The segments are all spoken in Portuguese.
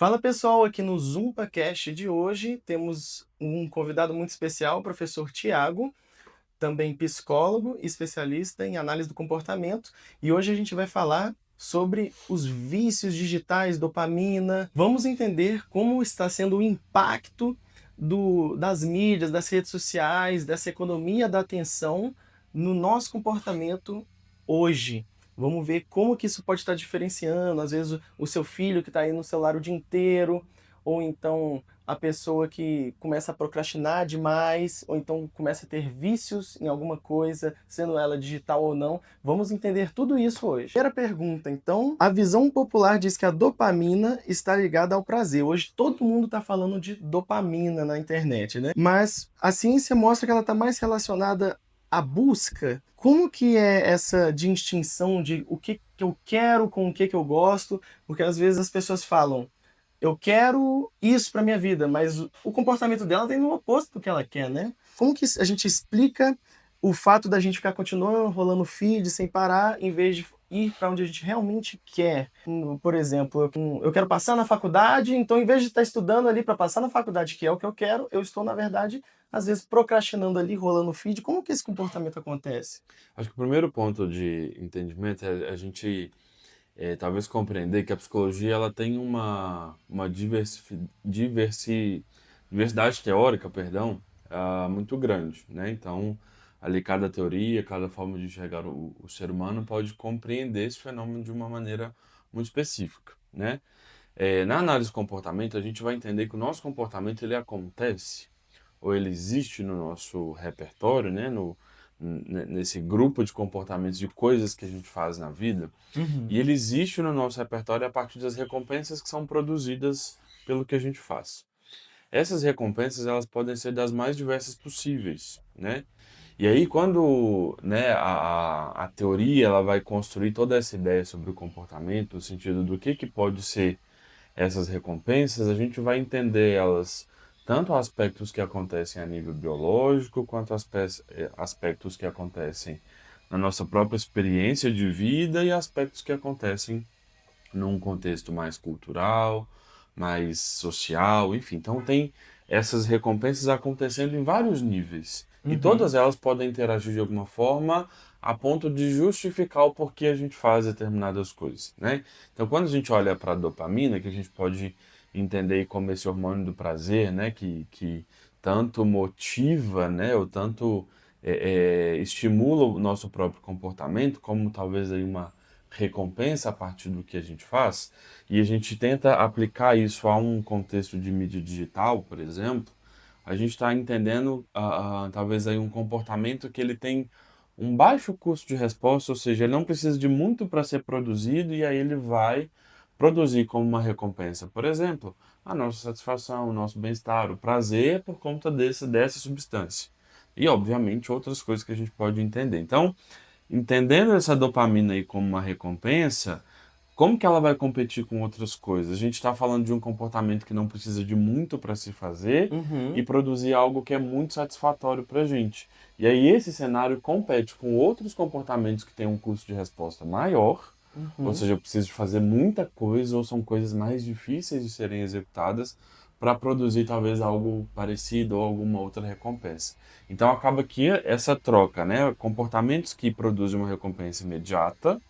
Fala pessoal, aqui no ZumpaCast de hoje temos um convidado muito especial, o professor Tiago, também psicólogo, especialista em análise do comportamento, e hoje a gente vai falar sobre os vícios digitais, dopamina. Vamos entender como está sendo o impacto das mídias, das redes sociais, dessa economia da atenção no nosso comportamento hoje. Vamos ver como que isso pode estar diferenciando, às vezes, o seu filho que está aí no celular o dia inteiro, ou então a pessoa que começa a procrastinar demais, ou então começa a ter vícios em alguma coisa, sendo ela digital ou não. Vamos entender tudo isso hoje. Primeira pergunta, então, a visão popular diz que a dopamina está ligada ao prazer. Hoje todo mundo está falando de dopamina na internet, né? Mas a ciência mostra que ela está mais relacionada à busca. Como que é essa distinção de o que que eu quero com o que eu gosto? Porque às vezes as pessoas falam eu quero isso para minha vida, mas o comportamento dela tem no oposto do que ela quer, né? Como que a gente explica o fato da gente ficar continuando rolando feed sem parar, em vez de ir para onde a gente realmente quer? Por exemplo, eu quero passar na faculdade, então em vez de estar estudando ali para passar na faculdade, que é o que eu quero, eu estou, na verdade, às vezes procrastinando ali, rolando feed. Como que esse comportamento acontece? Acho que o primeiro ponto de entendimento é a gente talvez compreender que a psicologia ela tem uma diversidade teórica, perdão, muito grande, né? Então, ali cada teoria, cada forma de enxergar o ser humano pode compreender esse fenômeno de uma maneira muito específica, né? Na análise do comportamento, a gente vai entender que o nosso comportamento ele acontece ou ele existe no nosso repertório, né? Nesse grupo de comportamentos, de coisas que a gente faz na vida, e Uhum. ele existe no nosso repertório a partir das recompensas que são produzidas pelo que a gente faz. Essas recompensas, elas podem ser das mais diversas possíveis, né? E aí, quando, né, a teoria ela vai construir toda essa ideia sobre o comportamento, no sentido do que pode ser essas recompensas, a gente vai entender elas tanto aspectos que acontecem a nível biológico, quanto aspectos que acontecem na nossa própria experiência de vida e aspectos que acontecem num contexto mais cultural, mais social, enfim. Então tem essas recompensas acontecendo em vários níveis e Uhum. todas elas podem interagir de alguma forma a ponto de justificar o porquê a gente faz determinadas coisas, né? Então quando a gente olha para a dopamina, que a gente pode entender como esse hormônio do prazer, né, que tanto motiva, né, ou tanto estimula o nosso próprio comportamento, como talvez aí uma recompensa a partir do que a gente faz, e a gente tenta aplicar isso a um contexto de mídia digital, por exemplo, a gente está entendendo talvez aí um comportamento que ele tem um baixo custo de resposta, ou seja, ele não precisa de muito para ser produzido e aí ele vai produzir como uma recompensa. Por exemplo, a nossa satisfação, o nosso bem-estar, o prazer por conta dessa substância. E, obviamente, outras coisas que a gente pode entender. Então, entendendo essa dopamina aí como uma recompensa, como que ela vai competir com outras coisas? A gente está falando de um comportamento que não precisa de muito para se fazer e Uhum. produzir algo que é muito satisfatório para a gente. E aí esse cenário compete com outros comportamentos que têm um custo de resposta maior, ou Uhum. seja, eu preciso fazer muita coisa ou são coisas mais difíceis de serem executadas para produzir talvez algo parecido ou alguma outra recompensa. Então acaba que essa troca, né, comportamentos que produzem uma recompensa imediata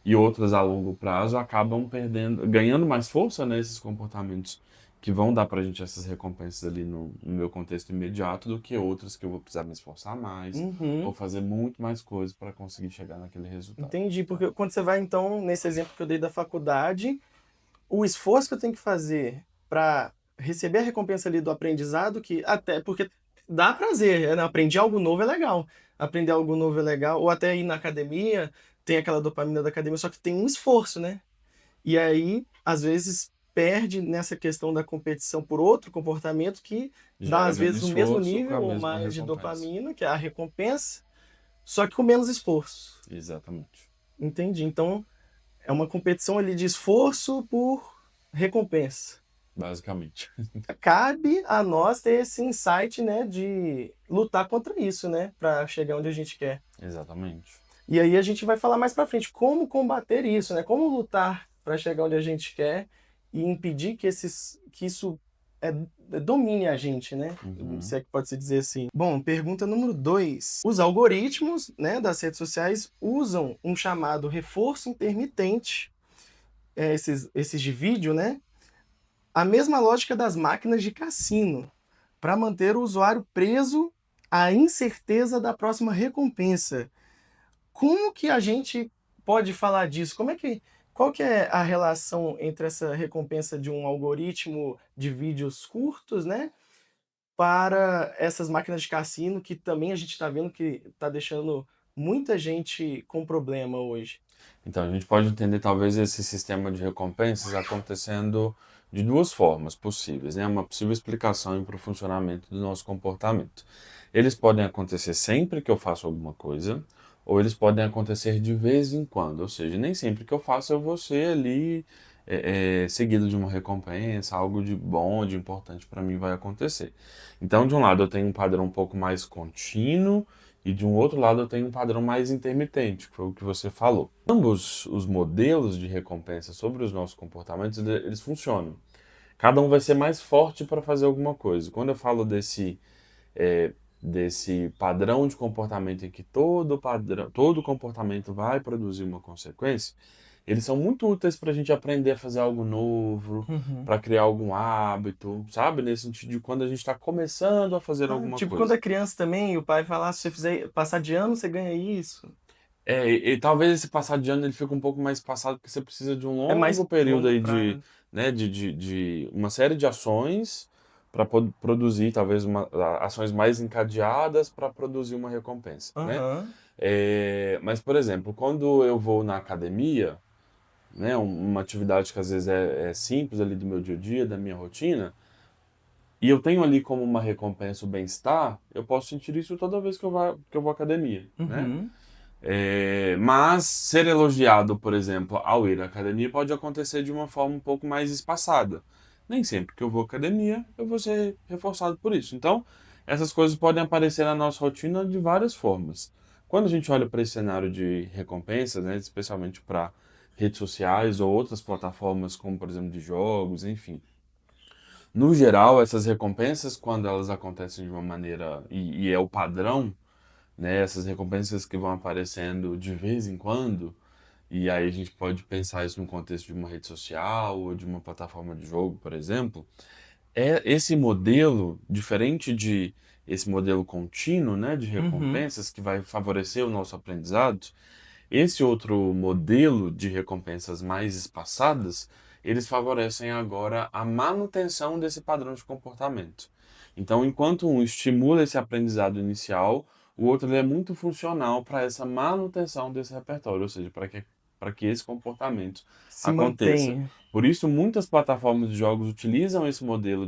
e outras a longo prazo acabam perdendo, ganhando mais força nesses comportamentos que vão dar pra gente essas recompensas ali no meu contexto imediato do que outras que eu vou precisar me esforçar mais ou Uhum. fazer muito mais coisas para conseguir chegar naquele resultado. Entendi, Tá? porque quando você vai então, nesse exemplo que eu dei da faculdade, o esforço que eu tenho que fazer para receber a recompensa ali do aprendizado, que até porque dá prazer, né, aprendi algo novo é legal. Aprender algo novo é legal, ou até ir na academia, tem aquela dopamina da academia, só que tem um esforço, né. E aí, às vezes, perde nessa questão da competição por outro comportamento que dá, Gera às menos vezes, o mesmo esforço com a nível ou mesma mais de recompensa. dopamina, que é a recompensa, só que com menos esforço. Exatamente. Entendi. Então, é uma competição ali de esforço por recompensa. Basicamente. Cabe a nós ter esse insight, né, de lutar contra isso, né, para chegar onde a gente quer. Exatamente. E aí a gente vai falar mais para frente como combater isso, né, como lutar para chegar onde a gente quer e impedir que isso domine a gente, né? Se é que pode se dizer assim. Bom, pergunta número 2. Os algoritmos, né, das redes sociais usam um chamado reforço intermitente, esses de vídeo, né? A mesma lógica das máquinas de cassino, para manter o usuário preso à incerteza da próxima recompensa. Como que a gente pode falar disso? Qual que é a relação entre essa recompensa de um algoritmo de vídeos curtos, né, para essas máquinas de cassino que também a gente está vendo que está deixando muita gente com problema hoje? Então, a gente pode entender talvez esse sistema de recompensas acontecendo de duas formas possíveis, né? Uma possível explicação para o funcionamento do nosso comportamento. Eles podem acontecer sempre que eu faço alguma coisa, ou eles podem acontecer de vez em quando, ou seja, nem sempre que eu faço eu vou ser ali seguido de uma recompensa, algo de bom, de importante para mim vai acontecer. Então, de um lado eu tenho um padrão um pouco mais contínuo, e de um outro lado eu tenho um padrão mais intermitente, que foi o que você falou. Ambos os modelos de recompensa sobre os nossos comportamentos, eles funcionam. Cada um vai ser mais forte para fazer alguma coisa. Quando eu falo desse padrão de comportamento em que todo comportamento vai produzir uma consequência, eles são muito úteis para a gente aprender a fazer algo novo, Uhum. para criar algum hábito, sabe? Nesse sentido de quando a gente está começando a fazer Ah, alguma tipo quando coisa. é criança também, o pai fala: "Ah, se você fizer passar de ano, você ganha isso". E talvez esse passar de ano ele fique um pouco mais passado, porque você precisa de um É mais longo período longo aí de, prazo. né, de uma série de ações para produzir talvez ações mais encadeadas para produzir uma recompensa, né? Aham. Mas, por exemplo, quando eu vou na academia, né, uma atividade que às vezes é simples ali do meu dia a dia, da minha rotina, e eu tenho ali como uma recompensa o bem-estar, eu posso sentir isso toda vez que eu vou à academia, né? Uhum. Mas ser elogiado, por exemplo, ao ir à academia pode acontecer de uma forma um pouco mais espaçada. Nem sempre que eu vou à academia eu vou ser reforçado por isso. Então, essas coisas podem aparecer na nossa rotina de várias formas. Quando a gente olha para esse cenário de recompensas, né, especialmente para redes sociais ou outras plataformas, como por exemplo de jogos, enfim. No geral, essas recompensas, quando elas acontecem de uma maneira, e é o padrão, né, essas recompensas que vão aparecendo de vez em quando, e aí a gente pode pensar isso no contexto de uma rede social ou de uma plataforma de jogo, por exemplo, esse modelo, diferente de esse modelo contínuo, né, de Uhum. recompensas que vai favorecer o nosso aprendizado, esse outro modelo de recompensas mais espaçadas, eles favorecem agora a manutenção desse padrão de comportamento. Então, enquanto um estimula esse aprendizado inicial, o outro ele é muito funcional para essa manutenção desse repertório, ou seja, para que esse comportamento Se aconteça. mantém. Por isso, muitas plataformas de jogos utilizam esse modelo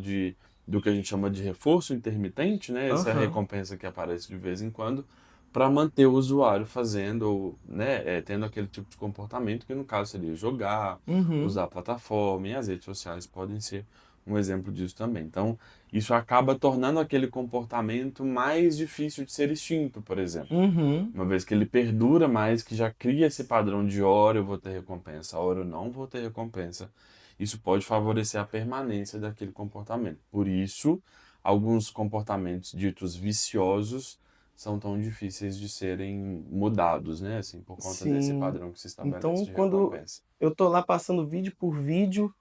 do que a gente chama de reforço intermitente, né? Essa Aham. recompensa que aparece de vez em quando, para manter o usuário fazendo, ou, né, tendo aquele tipo de comportamento, que no caso seria jogar, Uhum. usar a plataforma, e as redes sociais podem ser um exemplo disso também. Então, isso acaba tornando aquele comportamento mais difícil de ser extinto, por exemplo. Uhum. Uma vez que ele perdura mais, que já cria esse padrão de hora eu vou ter recompensa, hora eu não vou ter recompensa. Isso pode favorecer a permanência daquele comportamento. Por isso, alguns comportamentos ditos viciosos são tão difíceis de serem mudados, né? Assim, por conta desse Sim. padrão que se estabelece Então, de quando recompensa. eu tô lá passando vídeo por vídeo,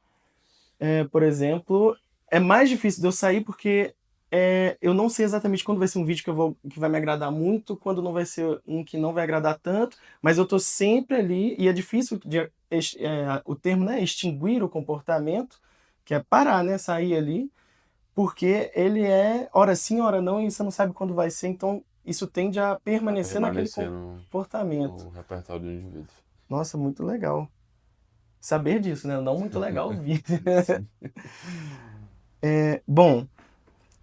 por exemplo, é mais difícil de eu sair porque, eu não sei exatamente quando vai ser um vídeo que vai me agradar muito, quando não vai ser um que não vai agradar tanto, mas eu tô sempre ali e é difícil o termo, né, extinguir o comportamento, que é parar, né, sair ali, porque ele é hora sim, hora não, e você não sabe quando vai ser, então isso tende a A permanecer naquele permanecer comportamento. no repertório do indivíduo. Nossa, muito legal saber disso, né, não muito legal ouvir. Sim. Bom,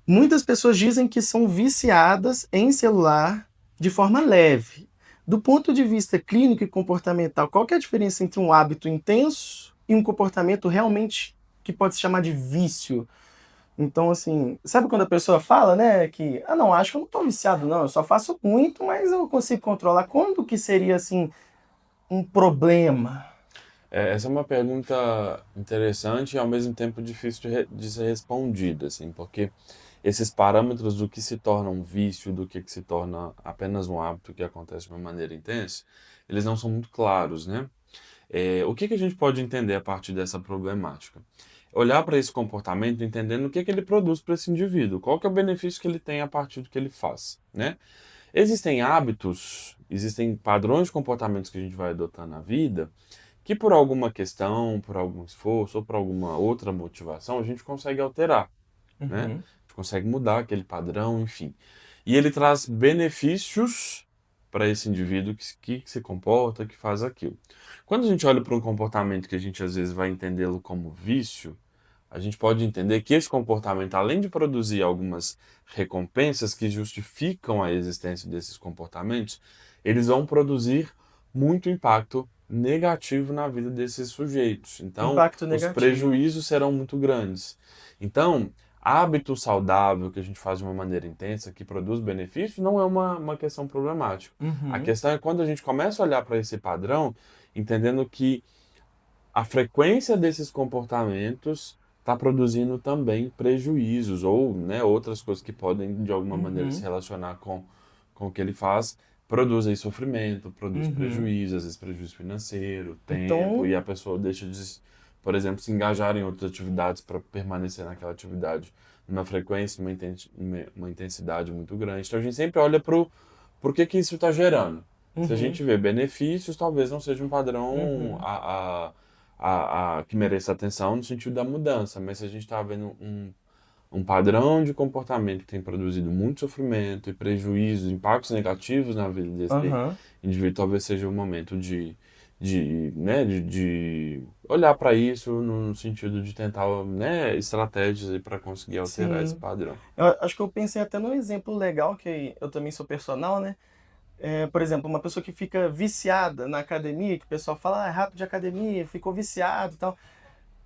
muitas pessoas dizem que são viciadas em celular de forma leve. Do ponto de vista clínico e comportamental, qual que é a diferença entre um hábito intenso e um comportamento realmente que pode se chamar de vício? Então, assim, sabe quando a pessoa fala, né, que, ah, não, acho que eu não tô viciado, não, eu só faço muito, mas eu consigo controlar. Quando que seria, assim, um problema? Essa é uma pergunta interessante e ao mesmo tempo difícil de ser respondida, assim, porque esses parâmetros do que se torna um vício, do que se torna apenas um hábito que acontece de uma maneira intensa, eles não são muito claros, né? O que que a gente pode entender a partir dessa problemática? Olhar para esse comportamento entendendo o que que ele produz para esse indivíduo, qual que é o benefício que ele tem a partir do que ele faz, né? Existem hábitos, existem padrões de comportamentos que a gente vai adotar na vida que por alguma questão, por algum esforço ou por alguma outra motivação a gente consegue alterar, né? Uhum. A gente consegue mudar aquele padrão, enfim. E ele traz benefícios para esse indivíduo que se comporta, que faz aquilo. Quando a gente olha para um comportamento que a gente às vezes vai entendê-lo como vício, a gente pode entender que esse comportamento, além de produzir algumas recompensas que justificam a existência desses comportamentos, eles vão produzir muito impacto negativo na vida desses sujeitos. Então, Impacto os negativo. prejuízos serão muito grandes. Então, hábito saudável que a gente faz de uma maneira intensa, que produz benefícios, não é uma questão problemática. A Uhum. questão é quando a gente começa a olhar para esse padrão, entendendo que a frequência desses comportamentos está produzindo também prejuízos ou, né, outras coisas que podem de alguma maneira se Uhum. relacionar com o que ele faz, produz aí sofrimento, produz Uhum. prejuízo, às vezes prejuízo financeiro, tempo, Então, e a pessoa deixa de, por exemplo, se engajar em outras atividades para permanecer naquela atividade numa frequência, uma intensidade muito grande. Então a gente sempre olha para o por que que isso está gerando. Se a uhum. gente vê benefícios, talvez não seja um padrão Uhum. que mereça atenção no sentido da mudança, mas se a gente está vendo um padrão de comportamento que tem produzido muito sofrimento e prejuízos, impactos negativos na vida desse Aham. indivíduo, talvez seja o momento né, de olhar para isso no sentido de tentar, né, estratégias para conseguir alterar esse Sim. padrão. Eu acho que eu pensei até num exemplo legal, que eu também sou personal, né? Por exemplo, uma pessoa que fica viciada na academia, que o pessoal fala, ah, é rápido de academia, ficou viciado e tal.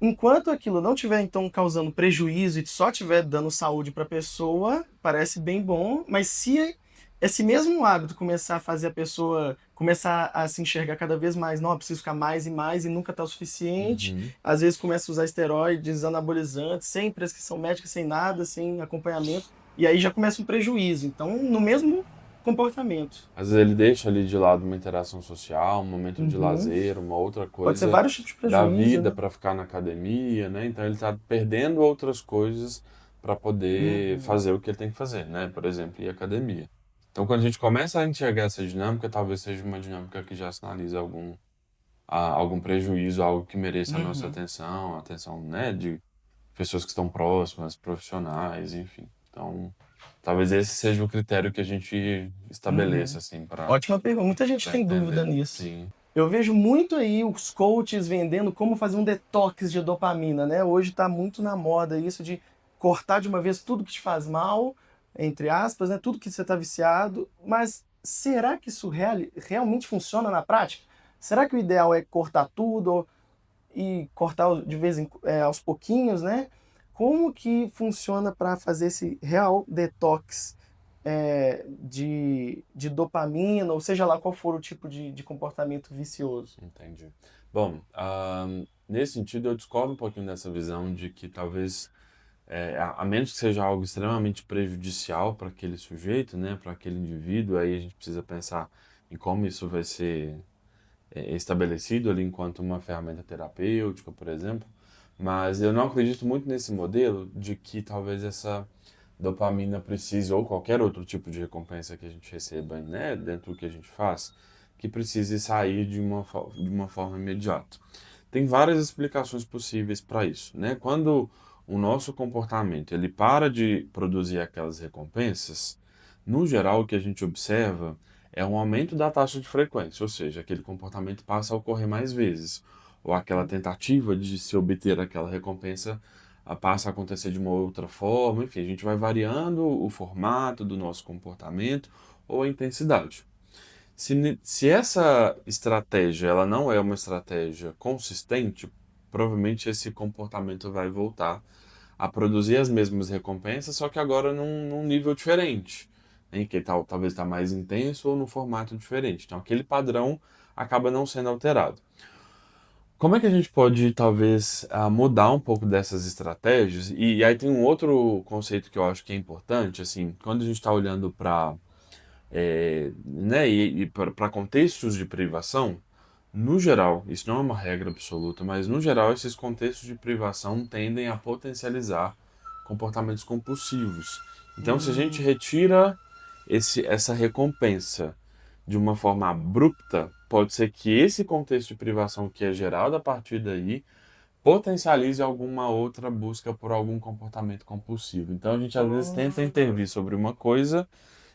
Enquanto aquilo não tiver, então, causando prejuízo e só tiver dando saúde para a pessoa, parece bem bom, mas se esse mesmo hábito começar a fazer a pessoa começar a se enxergar cada vez mais, não, eu preciso ficar mais e mais e nunca tá o suficiente, Uhum. às vezes começa a usar esteroides, anabolizantes, sem prescrição médica, sem nada, sem acompanhamento, e aí já começa um prejuízo. Então, no mesmo comportamento. Às vezes ele deixa ali de lado uma interação social, um momento de Uhum. lazer, uma outra Pode ser coisa vários tipos de da prejuízo, vida né? para ficar na academia, né? Então ele está perdendo outras coisas para poder Uhum. fazer o que ele tem que fazer, né? Por exemplo, ir à academia. Então quando a gente começa a enxergar essa dinâmica, talvez seja uma dinâmica que já sinaliza algum prejuízo, algo que mereça a nossa Uhum. atenção, a atenção, né, de pessoas que estão próximas, profissionais, enfim. Então, talvez esse seja o critério que a gente estabeleça, Uhum. assim, para Ótima pergunta. Muita gente tem dúvida entender. nisso. Sim. Eu vejo muito aí os coaches vendendo como fazer um detox de dopamina, né? Hoje está muito na moda isso de cortar de uma vez tudo que te faz mal, entre aspas, né? Tudo que você está viciado. Mas será que isso realmente funciona na prática? Será que o ideal é cortar tudo e cortar de vez em, aos pouquinhos, né? Como que funciona para fazer esse real detox de dopamina, ou seja lá qual for o tipo de comportamento vicioso? Entendi. Bom, nesse sentido eu discordo um pouquinho dessa visão de que talvez, a menos que seja algo extremamente prejudicial para aquele sujeito, né, para aquele indivíduo, aí a gente precisa pensar em como isso vai ser estabelecido ali enquanto uma ferramenta terapêutica, por exemplo. Mas eu não acredito muito nesse modelo de que talvez essa dopamina precise, ou qualquer outro tipo de recompensa que a gente receba, né, dentro do que a gente faz, que precise sair de uma forma imediata. Tem várias explicações possíveis para isso, né? Quando o nosso comportamento ele para de produzir aquelas recompensas, no geral o que a gente observa é um aumento da taxa de frequência, ou seja, aquele comportamento passa a ocorrer mais vezes, ou aquela tentativa de se obter aquela recompensa passa a acontecer de uma outra forma, enfim, a gente vai variando o formato do nosso comportamento ou a intensidade. Se essa estratégia ela não é uma estratégia consistente, provavelmente esse comportamento vai voltar a produzir as mesmas recompensas, só que agora num nível diferente, em que talvez está mais intenso ou num formato diferente. Então aquele padrão acaba não sendo alterado. Como é que a gente pode, talvez, mudar um pouco dessas estratégias? E aí tem um outro conceito que eu acho que é importante, assim, quando a gente está olhando para, né, e para contextos de privação, no geral, isso não é uma regra absoluta, mas no geral esses contextos de privação tendem a potencializar comportamentos compulsivos. Então, se a gente Hum, retira essa recompensa de uma forma abrupta, pode ser que esse contexto de privação que é gerado a partir daí potencialize alguma outra busca por algum comportamento compulsivo. Então, a gente às vezes tenta hum, intervir sobre uma coisa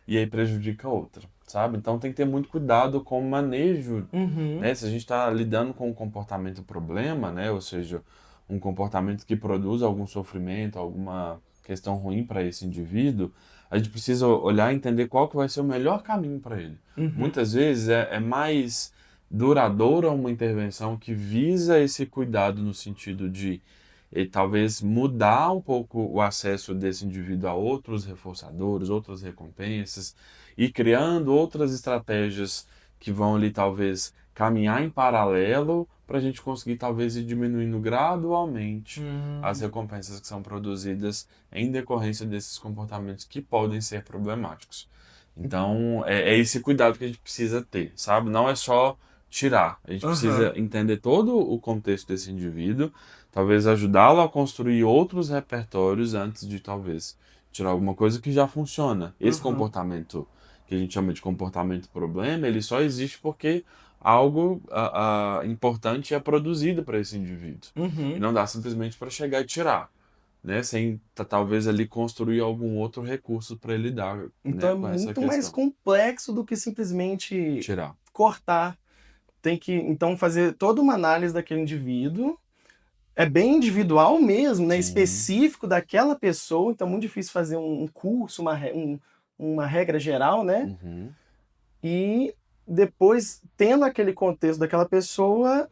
e aí prejudica a outra, sabe? Então tem que ter muito cuidado com o manejo, uhum, né? Se a gente está lidando com um comportamento problema, né? Ou seja, um comportamento que produz algum sofrimento, alguma questão ruim para esse indivíduo, a gente precisa olhar e entender qual que vai ser o melhor caminho para ele. uhum, Muitas vezes é mais duradoura uma intervenção que visa esse cuidado no sentido de talvez mudar um pouco o acesso desse indivíduo a outros reforçadores, outras recompensas, e criando outras estratégias que vão ali talvez caminhar em paralelo para a gente conseguir talvez ir diminuindo gradualmente as hum, recompensas que são produzidas em decorrência desses comportamentos que podem ser problemáticos. Então, é esse cuidado que a gente precisa ter, sabe? Não é só tirar. A gente precisa aham, entender todo o contexto desse indivíduo, talvez ajudá-lo a construir outros repertórios antes de talvez tirar alguma coisa que já funciona. Esse aham, comportamento que a gente chama de comportamento problema, ele só existe porque algo importante é produzido para esse indivíduo. E uhum. não dá simplesmente para chegar e tirar, né? Sem talvez ali construir algum outro recurso para ele lidar, Então né, é com essa muito mais questão. complexo do que simplesmente Tirar. cortar. Tem que então fazer toda uma análise daquele indivíduo. É bem individual mesmo, né, Sim. específico daquela pessoa, então é muito difícil fazer um curso, uma regra geral, né, Uhum. e depois, tendo aquele contexto daquela pessoa,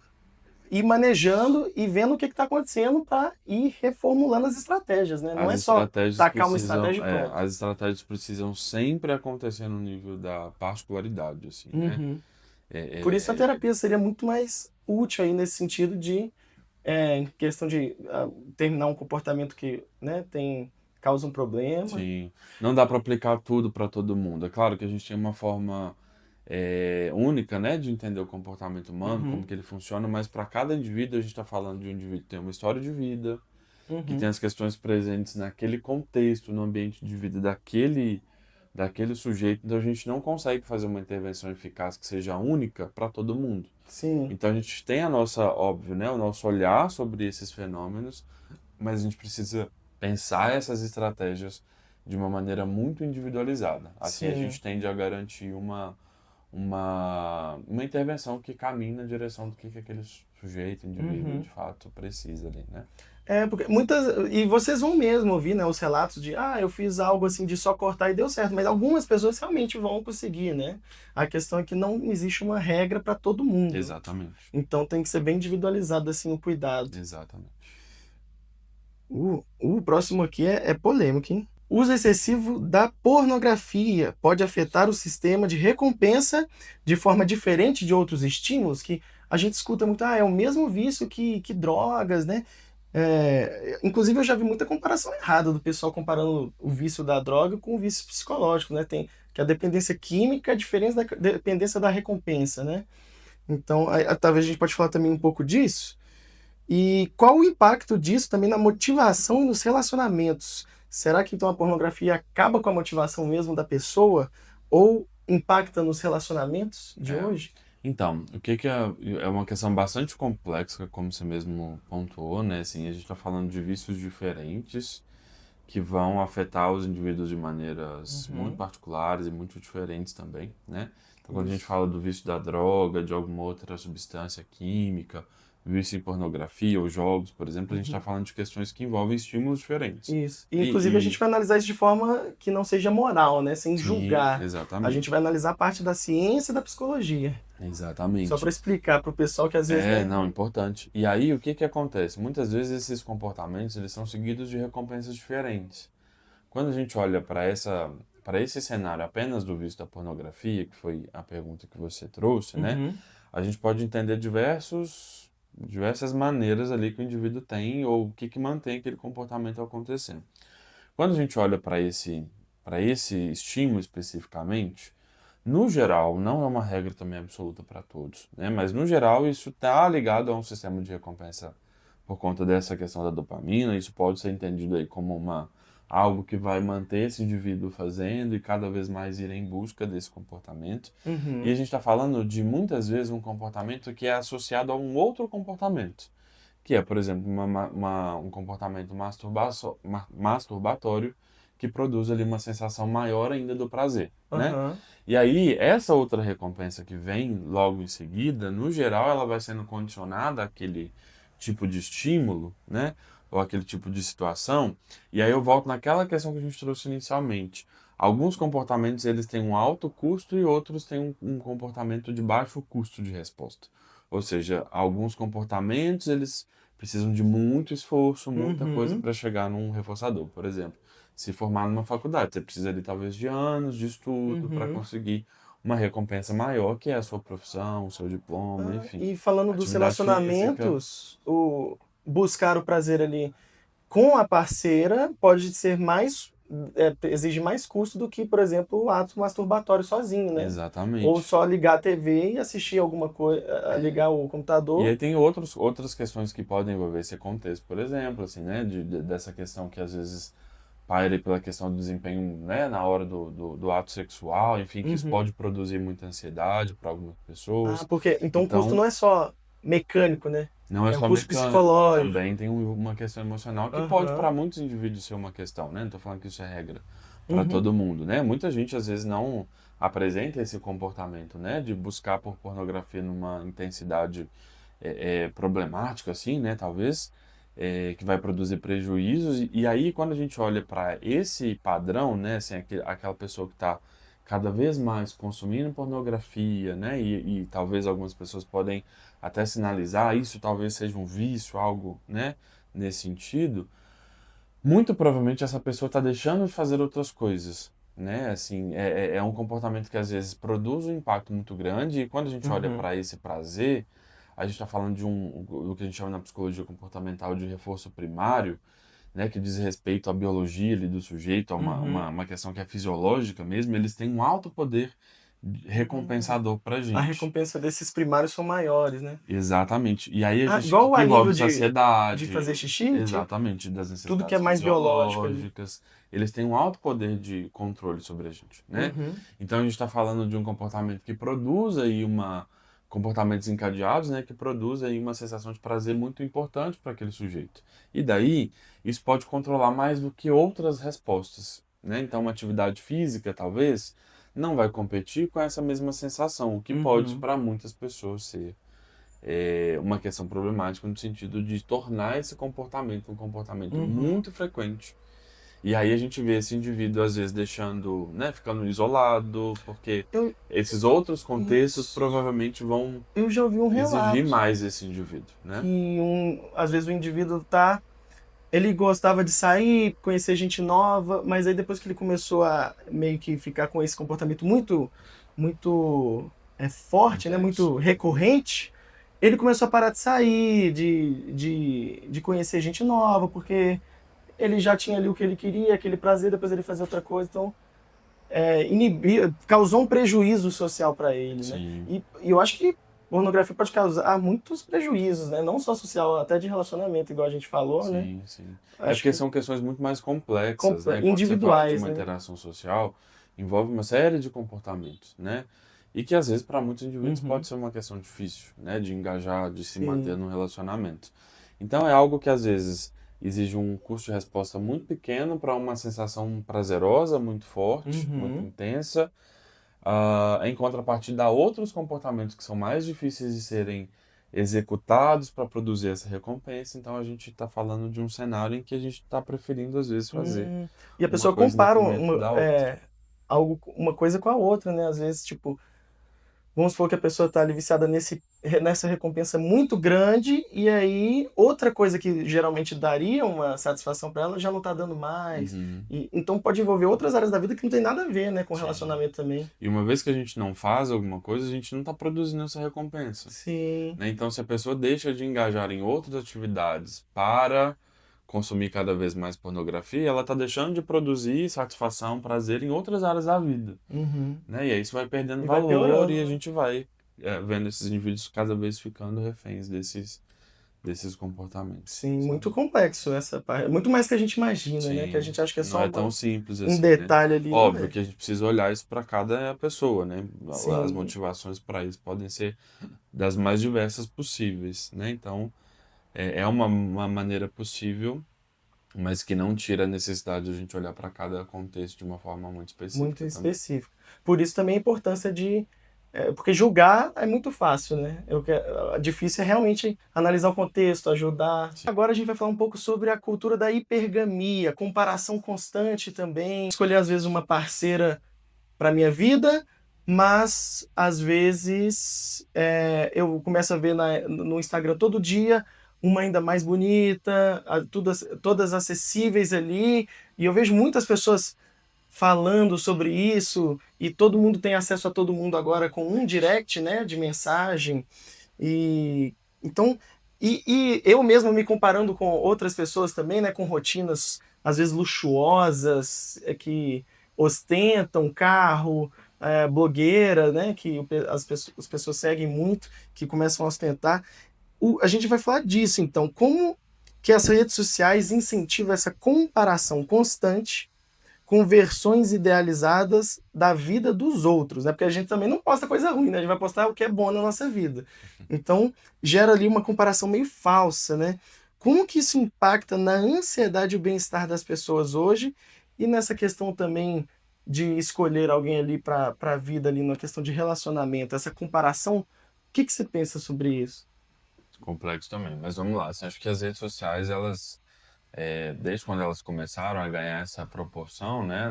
ir manejando e vendo o que está acontecendo para ir reformulando as estratégias, né, não As é só estratégias tacar uma precisam, estratégia e pronto. as estratégias precisam sempre acontecer no nível da particularidade, assim, né? Uhum. É, Por isso a é, é, terapia seria muito mais útil aí nesse sentido de, em questão de, terminar um comportamento que, né, causa um problema. sim, não dá para aplicar tudo para todo mundo. É claro que a gente tem uma forma única, né, de entender o comportamento humano, como Uhum, que ele funciona, mas para cada indivíduo a gente está falando de um indivíduo que tem uma história de vida, que tem uhum. as questões presentes naquele contexto, no ambiente de vida daquele sujeito. Então a gente não consegue fazer uma intervenção eficaz que seja única para todo mundo. Sim. Então a gente tem a nossa, óbvio, né, o nosso olhar sobre esses fenômenos, mas a gente precisa pensar essas estratégias de uma maneira muito individualizada. Assim a Sim. gente tende a garantir uma intervenção que caminhe na direção do que aquele sujeito, indivíduo, de Uhum. fato precisa ali, né? É, porque muitas e vocês vão mesmo ouvir, né, os relatos de: "Ah, eu fiz algo, assim, de só cortar e deu certo", mas algumas pessoas realmente vão conseguir, né. A questão é que não existe uma regra para todo mundo, Exatamente. então tem que ser bem individualizado, assim, o cuidado. Exatamente. O próximo aqui é polêmico, hein. Uso excessivo da pornografia pode afetar o sistema de recompensa de forma diferente de outros estímulos? Que a gente escuta muito: "Ah, é o mesmo vício que drogas", né. Inclusive eu já vi muita comparação errada do pessoal comparando o vício da droga com o vício psicológico, né, tem que a dependência química é diferente da dependência da recompensa, né. Então, talvez a gente pode falar também um pouco disso? E qual o impacto disso também na motivação e nos relacionamentos? Será que então a pornografia acaba com a motivação mesmo da pessoa ou impacta nos relacionamentos de É. hoje? Então, o que que é uma questão bastante complexa, como você mesmo pontuou, né? Assim, a gente está falando de vícios diferentes que vão afetar os indivíduos de maneiras muito Uhum, particulares e muito diferentes também, né? Então, quando a gente isso. fala do vício da droga, de alguma outra substância química, vício em pornografia ou jogos, por exemplo, a gente está Uhum, falando de questões que envolvem estímulos diferentes. isso. E inclusive a E, gente vai analisar isso de forma que não seja moral, né, sem sim, julgar. A gente exatamente. vai analisar a parte da ciência e da psicologia. Só para Exatamente. explicar para o pessoal que às vezes, É, né. não, importante. E aí, o que que acontece? Muitas vezes esses comportamentos, eles são seguidos de recompensas diferentes. Quando a gente olha para esse cenário apenas do vício da pornografia, que foi a pergunta que você trouxe, né? Uhum, A gente pode entender diversos diversas maneiras ali que o indivíduo tem ou o que que mantém aquele comportamento acontecendo. Quando a gente olha para esse estímulo especificamente, no geral, não é uma regra também absoluta para todos, né? Mas no geral isso está ligado a um sistema de recompensa por conta dessa questão da dopamina. Isso pode ser entendido aí como algo que vai manter esse indivíduo fazendo e cada vez mais ir em busca desse comportamento. E a Uhum. gente está falando de muitas vezes um comportamento que é associado a um outro comportamento, que é, por exemplo, um comportamento masturbatório que produz ali uma sensação maior ainda do prazer, né? Aham. E aí, essa outra recompensa que vem logo em seguida, no geral, ela vai sendo condicionada àquele tipo de estímulo, né? Ou aquele tipo de situação. E aí eu volto naquela questão que a gente trouxe inicialmente. Alguns comportamentos eles têm um alto custo e outros têm um comportamento de baixo custo de resposta. Ou seja, alguns comportamentos eles precisam de muito esforço, muita coisa Uhum. para chegar num reforçador. Por exemplo, se formar numa faculdade, você precisa ali talvez de anos de estudo para Uhum. conseguir uma recompensa maior, que é a sua profissão, o seu diploma, Ah, enfim. e falando dos Atividade física. relacionamentos, o buscar o prazer ali com a parceira pode ser mais exige mais custo do que, por exemplo, o ato masturbatório sozinho, né. Ou Exatamente. só ligar a TV e assistir alguma coisa, ligar o E computador. aí tem outras questões que podem envolver esse contexto, por exemplo, assim, né, dessa questão que às vezes paira pela questão do desempenho, né, na hora do ato sexual, enfim, que isso Uhum. pode produzir muita ansiedade para algumas Ah, pessoas. porque então o custo Então, não é só mecânico, né, não é é um só custo mecânico, psicológico. também tem uma questão emocional que pode Aham. para muitos indivíduos ser uma questão, né? Não tô falando que isso é regra para Uhum. todo mundo, né? Muita gente às vezes não apresenta esse comportamento, né, de buscar por pornografia numa intensidade problemática, assim, né? Talvez que vai produzir prejuízos. E aí quando a gente olha para esse padrão, né, assim, aquela pessoa que está cada vez mais consumindo pornografia, né? E talvez algumas pessoas podem até sinalizar isso talvez seja um vício, algo, né, nesse sentido. Muito provavelmente essa pessoa está deixando de fazer outras coisas, né? Assim, é um comportamento que às vezes produz um impacto muito grande e quando a gente olha Uhum. para esse prazer, a gente está falando do que a gente chama na psicologia comportamental de reforço primário, né? Que diz respeito à biologia ali do sujeito, a Uhum. uma questão que é fisiológica mesmo. Eles têm um alto poder Hum. recompensador para A gente. recompensa desses primários são maiores, né. Exatamente. E aí a Ah, gente igual o que envolve alívio de saciedade, fazer xixi, tipo, exatamente, das tudo que é necessidades mais biológico ali. fisiológicas, eles têm um alto poder de controle sobre a gente, né? Uhum. Então a gente está falando de um comportamento que produz aí comportamentos encadeados, né, que produz aí uma sensação de prazer muito importante para aquele sujeito. E daí isso pode controlar mais do que outras respostas, né? Então uma atividade física talvez não vai competir com essa mesma sensação, o que pode Uhum. para muitas pessoas ser uma questão problemática no sentido de tornar esse comportamento um comportamento Uhum. muito frequente. E aí a gente vê esse indivíduo às vezes deixando, né, ficando isolado, porque Eu esses outros contextos isso. provavelmente vão Eu já ouvi um exigir relato mais esse indivíduo, né? que às vezes o indivíduo ele gostava de sair, conhecer gente nova, mas aí depois que ele começou a meio que ficar com esse comportamento muito, forte, né, Intenso. muito recorrente, ele começou a parar de sair, de conhecer gente nova, porque ele já tinha ali o que ele queria, aquele prazer, depois ele fazia outra coisa, então, causou um prejuízo social para ele, né. Sim, E eu acho que pornografia pode causar muitos prejuízos, né, não só social, até de relacionamento, igual a gente falou, né. sim, sim. É Acho porque que são questões muito mais complexas, né? Quando você fala de individuais, uma né. interação social, envolve uma série de comportamentos, né? E que às vezes para muitos indivíduos pode Uhum. ser uma questão difícil, né? De engajar, de se manter Sim. num relacionamento. Então é algo que às vezes exige um custo de resposta muito pequeno para uma sensação prazerosa, muito forte, muito Uhum. intensa, em contrapartida a outros comportamentos que são mais difíceis de serem executados para produzir essa recompensa. Então a gente está falando de um cenário em que a gente está preferindo às vezes fazer E a uma pessoa coisa em compara detrimento da outra. algo uma coisa com a outra, né, às vezes, tipo, vamos supor que a pessoa está ali viciada nessa recompensa muito grande, e aí outra coisa que geralmente daria uma satisfação para ela já não está dando mais. Uhum. Então pode envolver outras áreas da vida que não tem nada a ver, né, com Sim. relacionamento também. E uma vez que a gente não faz alguma coisa, a gente não está produzindo essa recompensa, Sim. né? Então, se a pessoa deixa de engajar em outras atividades para consumir cada vez mais pornografia, ela está deixando de produzir satisfação, prazer em outras áreas da vida, Uhum. né? E aí isso vai perdendo E vai valor e piorando, a né? gente vai vendo esses indivíduos cada vez ficando reféns desses comportamentos, Sim, muito sabe? complexo essa parte. Muito mais que a gente imagina, né? Que a Sim, gente acha que é não só é tão simples um assim, né? detalhe ali, não Óbvio é? que a gente precisa olhar isso para cada pessoa, né? As Sim. motivações para isso podem ser das mais diversas possíveis, né? Então, é uma maneira possível, mas que não tira a necessidade de a gente olhar para cada contexto de uma forma muito Muito específica também. específico. Por isso também a importância porque julgar é muito fácil, né? Difícil é realmente analisar o contexto, ajudar. Sim. Agora a gente vai falar um pouco sobre a cultura da hipergamia, comparação constante também. Escolher às vezes uma parceira para minha vida, mas às vezes eu começo a ver no Instagram todo dia uma ainda mais bonita, todas acessíveis ali, e eu vejo muitas pessoas falando sobre isso, e todo mundo tem acesso a todo mundo agora com um direct, né, de mensagem. E então, e eu mesmo me comparando com outras pessoas também, né, com rotinas às vezes luxuosas, que ostentam carro, blogueira, né, que as pessoas seguem muito, que começam a ostentar. A gente vai falar disso, então, como que as redes sociais incentivam essa comparação constante com versões idealizadas da vida dos outros, né? Porque a gente também não posta coisa ruim, né? A gente vai postar o que é bom na nossa vida. Então, gera ali uma comparação meio falsa, né? Como que isso impacta na ansiedade e o bem-estar das pessoas hoje e nessa questão também de escolher alguém ali para a vida ali na questão de relacionamento, essa comparação, o que que você pensa sobre isso? Complexo também, mas vamos lá. Assim, acho que as redes sociais, elas, desde quando elas começaram a ganhar essa proporção, né,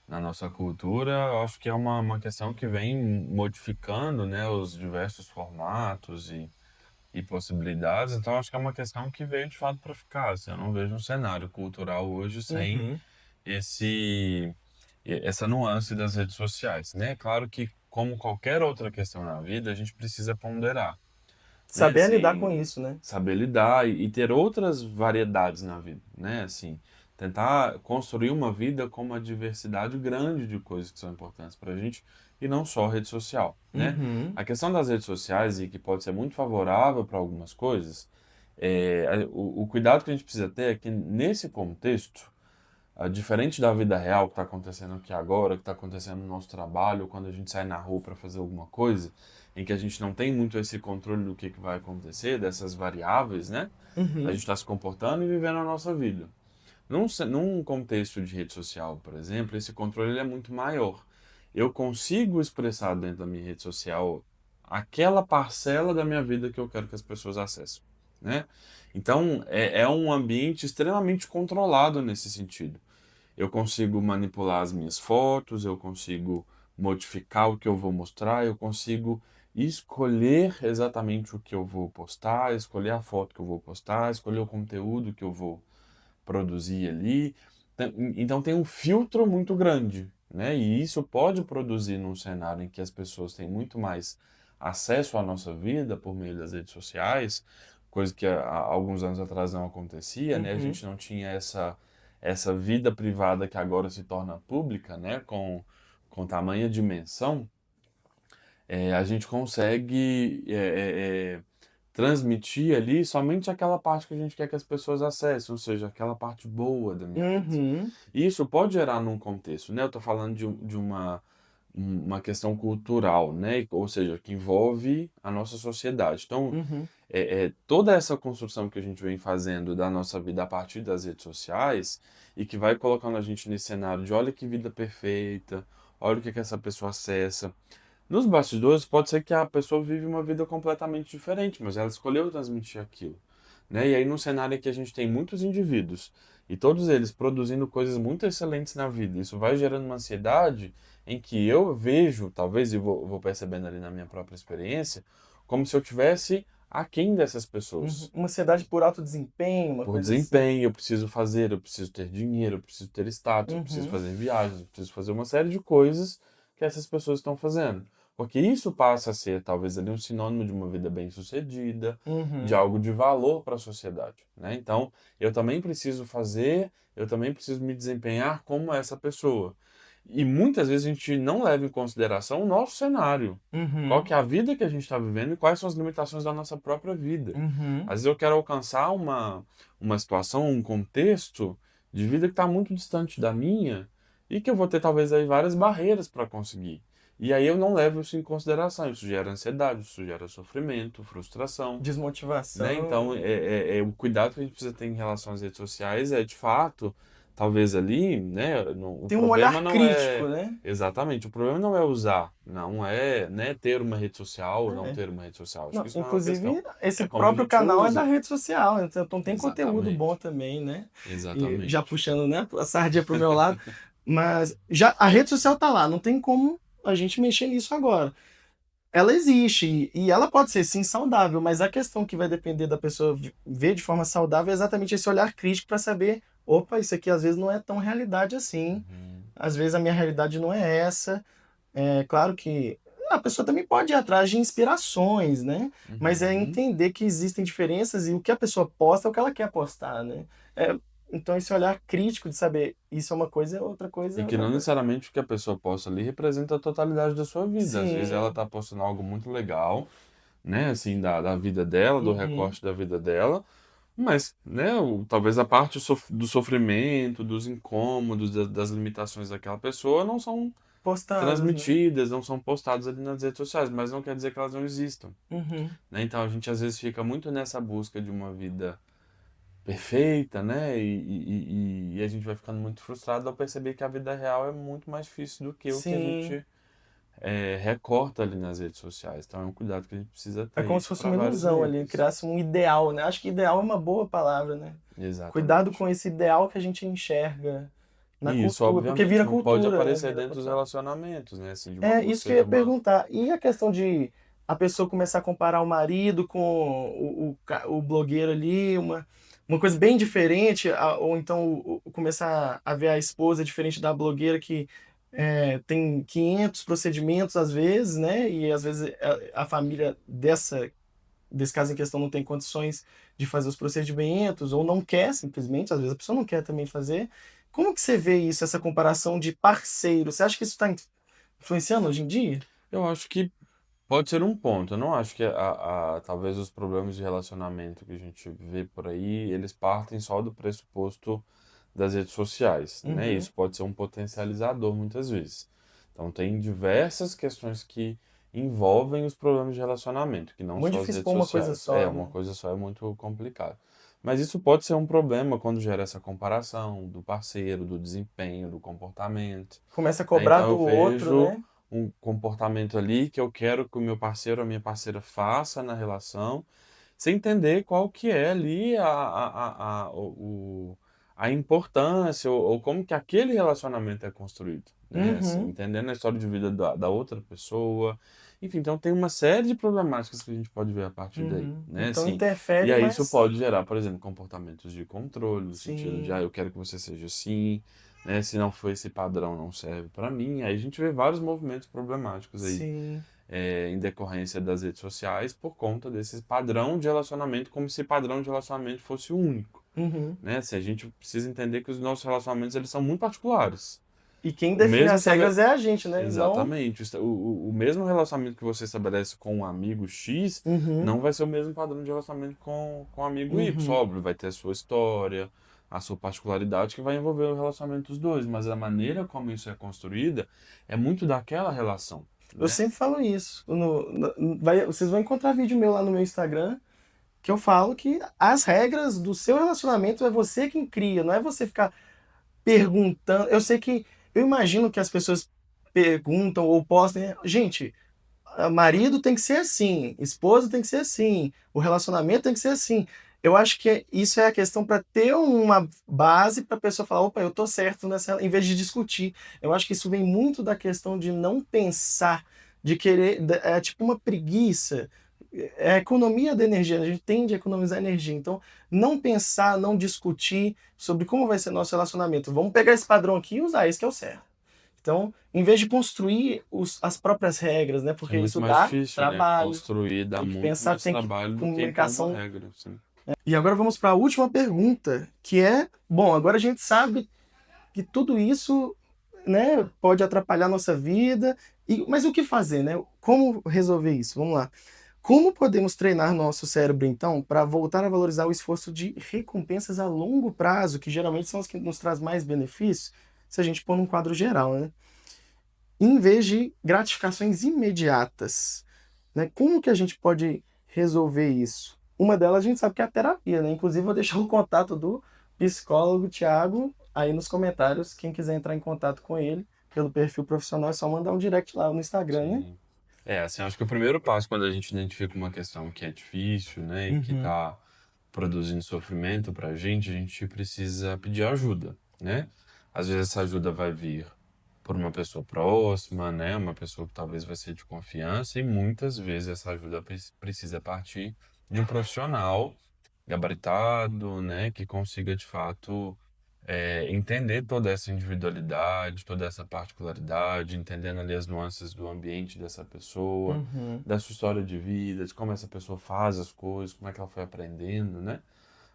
na nossa cultura, eu acho que é uma questão que vem modificando, né, os diversos formatos e possibilidades. Então, acho que é uma questão que veio de fato para ficar. Assim, eu não vejo um cenário cultural hoje sem Uhum. esse, essa nuance das redes sociais, né? Claro que, como qualquer outra questão na vida, a gente precisa ponderar, né? Saber lidar com Assim, isso, né? saber lidar e ter outras variedades na vida, né? Assim, tentar construir uma vida com uma diversidade grande de coisas que são importantes para a gente e não só rede social, né? Uhum. A questão das redes sociais e que pode ser muito favorável para algumas coisas, o cuidado que a gente precisa ter é que nesse contexto, diferente da vida real que está acontecendo aqui agora, que está acontecendo no nosso trabalho, quando a gente sai na rua para fazer alguma coisa, em que a gente não tem muito esse controle do que vai acontecer, dessas variáveis, né? A gente Uhum. está se comportando e vivendo a nossa vida. Num contexto de rede social, por exemplo, esse controle ele é muito maior. Eu consigo expressar dentro da minha rede social aquela parcela da minha vida que eu quero que as pessoas acessem, né? Então, é um ambiente extremamente controlado nesse sentido. Eu consigo manipular as minhas fotos, eu consigo modificar o que eu vou mostrar, eu consigo escolher exatamente o que eu vou postar, escolher a foto que eu vou postar, escolher o conteúdo que eu vou produzir ali. Então tem um filtro muito grande, né? E isso pode produzir num cenário em que as pessoas têm muito mais acesso à nossa vida por meio das redes sociais, coisa que há alguns anos atrás não acontecia, né? A Uhum. gente não tinha essa vida privada que agora se torna pública, né? Com tamanha dimensão, a gente consegue transmitir ali somente aquela parte que a gente quer que as pessoas acessem, ou seja, aquela parte boa da minha vida. Uhum. E isso pode gerar num contexto, né? Eu estou falando de uma questão cultural, né? Ou seja, que envolve a nossa sociedade. Então, Uhum. toda essa construção que a gente vem fazendo da nossa vida a partir das redes sociais e que vai colocando a gente nesse cenário de olha que vida perfeita, olha o que essa pessoa acessa. Nos bastidores, pode ser que a pessoa vive uma vida completamente diferente, mas ela escolheu transmitir aquilo, né? E aí, num cenário em que a gente tem muitos indivíduos e todos eles produzindo coisas muito excelentes na vida, isso vai gerando uma ansiedade, em que eu vejo, talvez, e vou percebendo ali na minha própria experiência, como se eu tivesse aquém dessas Uhum. pessoas. Uma ansiedade por alto desempenho, uma Por coisa assim. desempenho, eu preciso fazer, eu preciso ter dinheiro, eu preciso ter status, eu preciso Uhum. fazer viagens, eu preciso fazer uma série de coisas que essas pessoas estão fazendo. Porque isso passa a ser, talvez, ali um sinônimo de uma vida bem-sucedida, de Uhum. algo de valor para a sociedade, né? Então, eu também preciso fazer, eu também preciso me desempenhar como essa pessoa. E muitas vezes a gente não leva em consideração o nosso cenário. Qual Uhum. que é a vida que a gente está vivendo e quais são as limitações da nossa própria vida. Uhum. Às vezes eu quero alcançar uma situação, um contexto de vida que está muito distante da minha e que eu vou ter talvez aí várias barreiras para conseguir. E aí eu não levo isso em consideração. Isso gera ansiedade, isso gera sofrimento, frustração, né? Então, Desmotivação. o cuidado que a gente precisa ter em relação às redes sociais é, de fato, talvez ali, né? O Tem um problema olhar não crítico, é. né? Exatamente, o problema não é usar, não é, né, ter uma rede social ou não É. ter uma rede social. Acho Não, que isso não é uma questão. inclusive, esse É como a próprio gente canal é da usa. rede social, então tem conteúdo bom Exatamente. também, né? E já Exatamente. puxando, né, a sardinha pro meu lado, mas já a rede social tá lá, não tem como a gente mexer nisso agora. Ela existe e ela pode ser sim saudável, mas a questão que vai depender da pessoa ver de forma saudável é exatamente esse olhar crítico para saber, opa, isso aqui às vezes não é tão realidade assim. Uhum, Às vezes a minha realidade não é essa. É claro que a pessoa também pode ir atrás de inspirações, né? Mas é uhum. entender que existem diferenças e o que a pessoa posta é o que ela quer postar, né? É, então esse olhar crítico de saber isso é uma coisa, outra coisa E é que outra não coisa. necessariamente o que a pessoa posta ali representa a totalidade da sua vida. Às vezes ela Sim. tá postando algo muito legal, né, assim, da vida dela, do Uhum. recorte da vida dela, mas, né, talvez a parte do sofrimento, dos incômodos, das limitações daquela pessoa não são Postadas, né? transmitidas, não são postadas ali nas redes sociais, mas não quer dizer que elas não existam, Uhum. né? Então a gente às vezes fica muito nessa busca de uma vida perfeita, né? E a gente vai ficando muito frustrado ao perceber que a vida real é muito mais difícil do que o que a Sim. gente recorta ali nas redes sociais. Então é um cuidado que a gente precisa É ter como se isso fosse para uma vários ilusão ali, níveis. criasse um ideal, né? Acho que ideal é uma boa palavra, né? Cuidado Exatamente. com esse ideal que a gente enxerga na E isso, cultura, porque vira obviamente, pode cultura, né? aparecer Vira dentro dos cultural. relacionamentos, né? Assim, de uma É isso que busca eu de ia uma. perguntar. E a questão de a pessoa começar a comparar o marido com o blogueiro ali, uma coisa bem diferente, ou então começar a ver a esposa diferente da blogueira que tem 500 procedimentos às vezes, né? E às vezes a família desse caso em questão não tem condições de fazer os procedimentos, ou não quer simplesmente, às vezes a pessoa não quer também fazer. Como que você vê isso, essa comparação de parceiro? Você acha que isso está influenciando hoje em dia? Eu acho que pode ser um ponto. Eu não acho que talvez os problemas de relacionamento que a gente vê por aí, eles partem só do pressuposto das redes sociais, né? Uhum. Isso pode ser um potencializador muitas vezes. Então tem diversas questões que envolvem os problemas de relacionamento, que não Muito só as difícil redes pôr uma coisa sociais. É, só, uma né? coisa só é muito complicado. Mas isso pode ser um problema quando gera essa comparação do parceiro, do desempenho, do comportamento, Começa a né? cobrar Então eu do outro, vejo né? um comportamento ali que eu quero que o meu parceiro ou a minha parceira faça na relação, sem entender qual que é ali a importância ou como que aquele relacionamento é construído, né? Assim, Uhum. entendendo a história de vida da outra pessoa. Enfim, então tem uma série de problemáticas que a gente pode ver a partir daí, Uhum. né? Então Assim, e interfere, aí isso mas pode gerar, por exemplo, comportamentos de controle, no sentido de, sim, eu quero que você seja assim, né? Se não for esse padrão, não serve para mim. Aí a gente vê vários movimentos problemáticos aí, sim. em decorrência das redes sociais, por conta desse padrão de relacionamento, como se padrão de relacionamento fosse o único, Uhum. né? Se a gente precisa entender que os nossos relacionamentos eles são muito particulares. E quem O define mesmo as regras é a gente, né? E não. Exatamente. O mesmo relacionamento que você estabelece com um amigo X Uhum. não vai ser o mesmo padrão de relacionamento com o amigo Y. Uhum. Óbvio, vai ter a sua história, a sua particularidade que vai envolver o relacionamento dos dois, mas a maneira como isso é construída é muito daquela relação, Eu né? sempre falo isso. Vocês vão encontrar vídeo meu lá no meu Instagram que eu falo que as regras do seu relacionamento é você quem cria, não é você ficar perguntando. Eu sei que. Eu imagino que as pessoas perguntam ou postem, né? Gente, marido tem que ser assim, esposa tem que ser assim, o relacionamento tem que ser assim. Eu acho que isso é a questão para ter uma base para a pessoa falar, opa, eu tô certo nessa, em vez de discutir. Eu acho que isso vem muito da questão de não pensar, de querer, é tipo uma preguiça. É a economia da energia, a gente tende a economizar energia. Então, não pensar, não discutir sobre como vai ser nosso relacionamento. Vamos pegar esse padrão aqui e usar esse que é o certo. Então, em vez de construir as próprias regras, né? É Porque muito isso mais dá difícil, né? trabalho, Construir dá tem que muito pensar, mais tem que trabalho do que impor uma comunicação. regra, assim. E agora vamos para a última pergunta, que é, bom, agora a gente sabe que tudo isso, né, pode atrapalhar a nossa vida, mas o que fazer, né? Como resolver isso? Vamos lá. Como podemos treinar nosso cérebro, então, para voltar a valorizar o esforço de recompensas a longo prazo, que geralmente são as que nos traz mais benefícios, se a gente pôr num quadro geral, né? Em vez de gratificações imediatas, né? Como que a gente pode resolver isso? Uma delas a gente sabe que é a terapia, né? Inclusive, vou deixar o contato do psicólogo Tiago aí nos comentários. Quem quiser entrar em contato com ele pelo perfil profissional, é só mandar um direct lá no Instagram, né? Sim. Assim, acho que o primeiro passo quando a gente identifica uma questão que é difícil, né, e que Uhum. está produzindo sofrimento pra a gente precisa pedir ajuda, né? Às vezes essa ajuda vai vir por uma pessoa próxima, né, uma pessoa que talvez vai ser de confiança, e muitas vezes essa ajuda precisa partir de um profissional gabaritado, né, que consiga de fato entender toda essa individualidade, toda essa particularidade, entendendo ali as nuances do ambiente dessa pessoa, Uhum. da sua história de vida, de como essa pessoa faz as coisas, como é que ela foi aprendendo, né,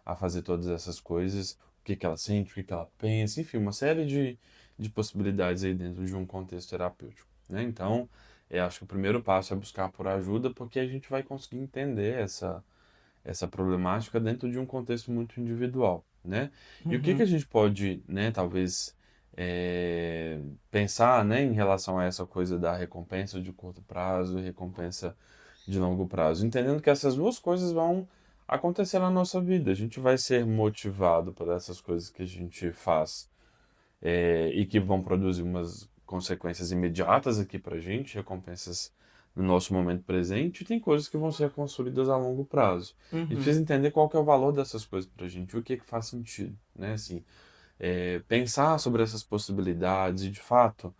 a fazer todas essas coisas, o que que ela sente, o que que ela pensa, enfim, uma série de possibilidades aí dentro de um contexto terapêutico, né? Então, eu acho que o primeiro passo é buscar por ajuda, porque a gente vai conseguir entender essa problemática dentro de um contexto muito individual, né? E o que que a Uhum. gente pode, né, talvez eh, pensar, né, em relação a essa coisa da recompensa de curto prazo e recompensa de longo prazo, entendendo que essas duas coisas vão acontecer na nossa vida. A gente vai ser motivado por essas coisas que a gente faz e que vão produzir umas consequências imediatas aqui pra gente, recompensas no nosso momento presente, e tem coisas que vão ser construídas a longo prazo. E Uhum. precisa entender qual que é o valor dessas coisas pra gente, o que que faz sentido, né? Assim, pensar sobre essas possibilidades e, de fato,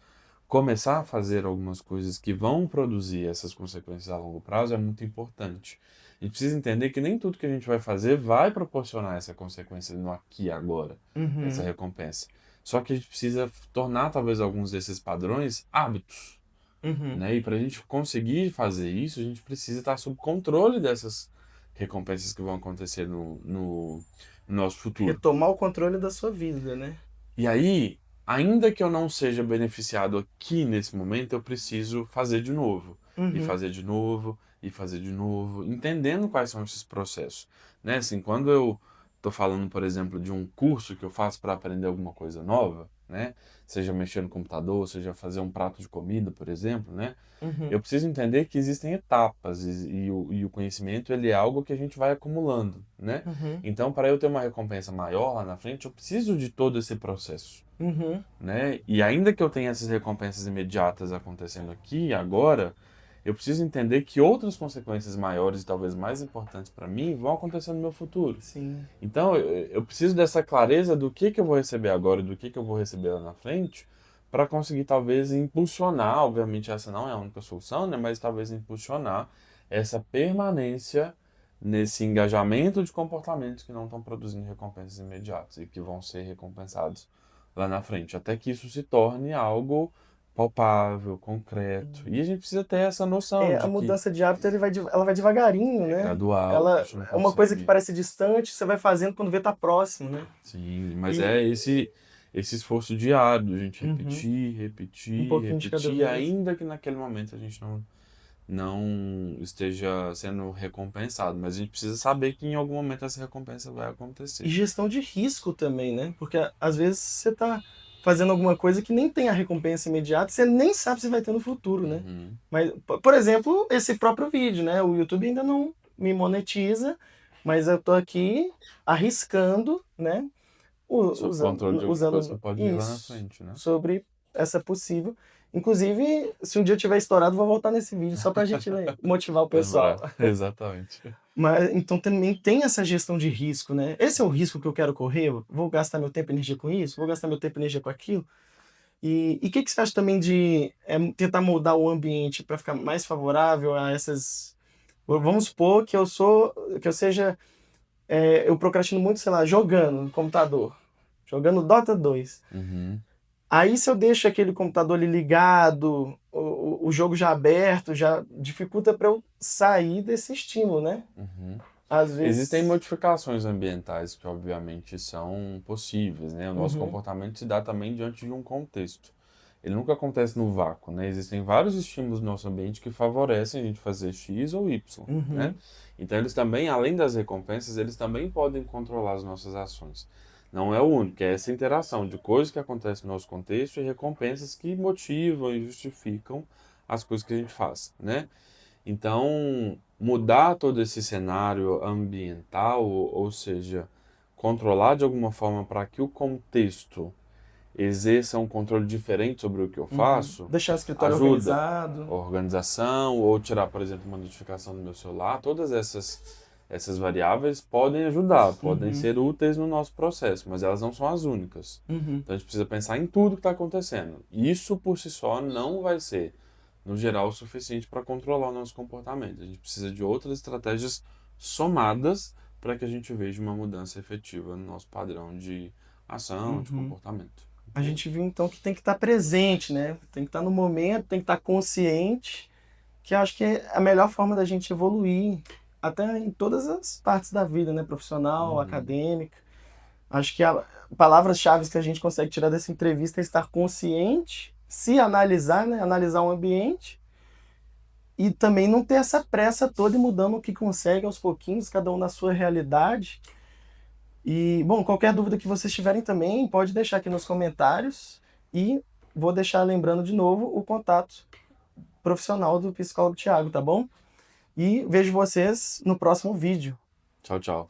começar a fazer algumas coisas que vão produzir essas consequências a longo prazo é muito importante. A gente precisa entender que nem tudo que a gente vai fazer vai proporcionar essa consequência no aqui e agora, essa Uhum. recompensa. Só que a gente precisa tornar talvez alguns desses padrões hábitos, Uhum. né? E para a gente conseguir fazer isso, a gente precisa estar sob controle dessas recompensas que vão acontecer no nosso futuro. Retomar o controle da sua vida, né? E aí, ainda que eu não seja beneficiado aqui nesse momento, eu preciso fazer de novo. E Uhum. fazer de novo, e fazer de novo, entendendo quais são esses processos. Né? Assim, quando eu estou falando, por exemplo, de um curso que eu faço para aprender alguma coisa nova, né? Seja mexer no computador, seja fazer um prato de comida, por exemplo, né? Uhum. Eu preciso entender que existem etapas e o conhecimento ele é algo que a gente vai acumulando, né? Uhum. Então, para eu ter uma recompensa maior lá na frente, eu preciso de todo esse processo, Uhum. né? E ainda que eu tenha essas recompensas imediatas acontecendo aqui e agora, eu preciso entender que outras consequências maiores e talvez mais importantes para mim vão acontecer no meu futuro. Sim. Então, eu preciso dessa clareza do que eu vou receber agora e do que eu vou receber lá na frente, para conseguir talvez impulsionar, obviamente essa não é a única solução, né, mas talvez impulsionar essa permanência nesse engajamento de comportamentos que não estão produzindo recompensas imediatas e que vão ser recompensados lá na frente, até que isso se torne algo palpável, concreto. E a gente precisa ter essa noção É, a de que mudança de hábito ela vai devagarinho, é né? gradual, a Ela gente não é uma coisa que consegue. parece distante, você vai fazendo quando vê tá próximo, né? Sim, mas E esse esforço diário, a gente uhum, repetir, um repetir, pouquinho de cada repetir, vez. ainda que naquele momento a gente não esteja sendo recompensado, mas a gente precisa saber que em algum momento essa recompensa vai E acontecer. gestão de risco também, né? Porque às vezes você tá fazendo alguma coisa que nem tem a recompensa imediata, você nem sabe se vai ter no futuro, né? Uhum. Mas, por exemplo, esse próprio vídeo, né? O YouTube ainda não me monetiza, mas eu tô aqui arriscando, né? Sob controle de alguma coisa que Usando pode vir lá na isso frente, né? sobre essa possível. Inclusive, se um dia tiver estourado, vou voltar nesse vídeo só pra gente motivar o pessoal. Lembrar. Exatamente. Mas então também tem essa gestão de risco, né? Esse é o risco que eu quero correr? Eu vou gastar meu tempo e energia com isso? Vou gastar meu tempo e energia com aquilo? E o que, que você acha também de tentar moldar o ambiente para ficar mais favorável a essas. Vamos supor que que eu seja. Eu procrastino muito, sei lá, jogando no computador, jogando Dota 2. Uhum. Aí, se eu deixo aquele computador ali ligado, o jogo já aberto, já dificulta para eu sair desse estímulo, né? Uhum. Às vezes. Existem modificações ambientais que, obviamente, são possíveis, né? O nosso Uhum, comportamento se dá também diante de um contexto. Ele nunca acontece no vácuo, né? Existem vários estímulos no nosso ambiente que favorecem a gente fazer X ou Y, né? uhum, Então, eles também, além das recompensas, eles também podem controlar as nossas ações. Não é o único, é essa interação de coisas que acontecem no nosso contexto e recompensas que motivam e justificam as coisas que a gente faz, né? Então, mudar todo esse cenário ambiental, ou seja, controlar de alguma forma para que o contexto exerça um controle diferente sobre o que eu uhum. faço, Deixar o escritório ajuda. organizado. Organização, ou tirar, por exemplo, uma notificação do meu celular, todas essas variáveis podem ajudar, podem Uhum, ser úteis no nosso processo, mas elas não são as únicas. uhum, Então a gente precisa pensar em tudo que está acontecendo. Isso por si só não vai ser, no geral, o suficiente para controlar o nosso comportamento. A gente precisa de outras estratégias somadas para que a gente veja uma mudança efetiva no nosso padrão de ação, de uhum. comportamento. A Entende? gente viu então que tem que estar presente, né? Tem que estar no momento, tem que estar consciente, que eu acho que é a melhor forma da gente evoluir, até em todas as partes da vida, né? Profissional, Uhum. acadêmica. Acho que a palavras-chave que a gente consegue tirar dessa entrevista é estar consciente, se analisar, né? Analisar o ambiente e também não ter essa pressa toda e mudando o que consegue aos pouquinhos, cada um na sua realidade. E, bom, qualquer dúvida que vocês tiverem também, pode deixar aqui nos comentários e vou deixar lembrando de novo o contato profissional do psicólogo Thiago, tá bom? E vejo vocês no próximo vídeo. Tchau, tchau.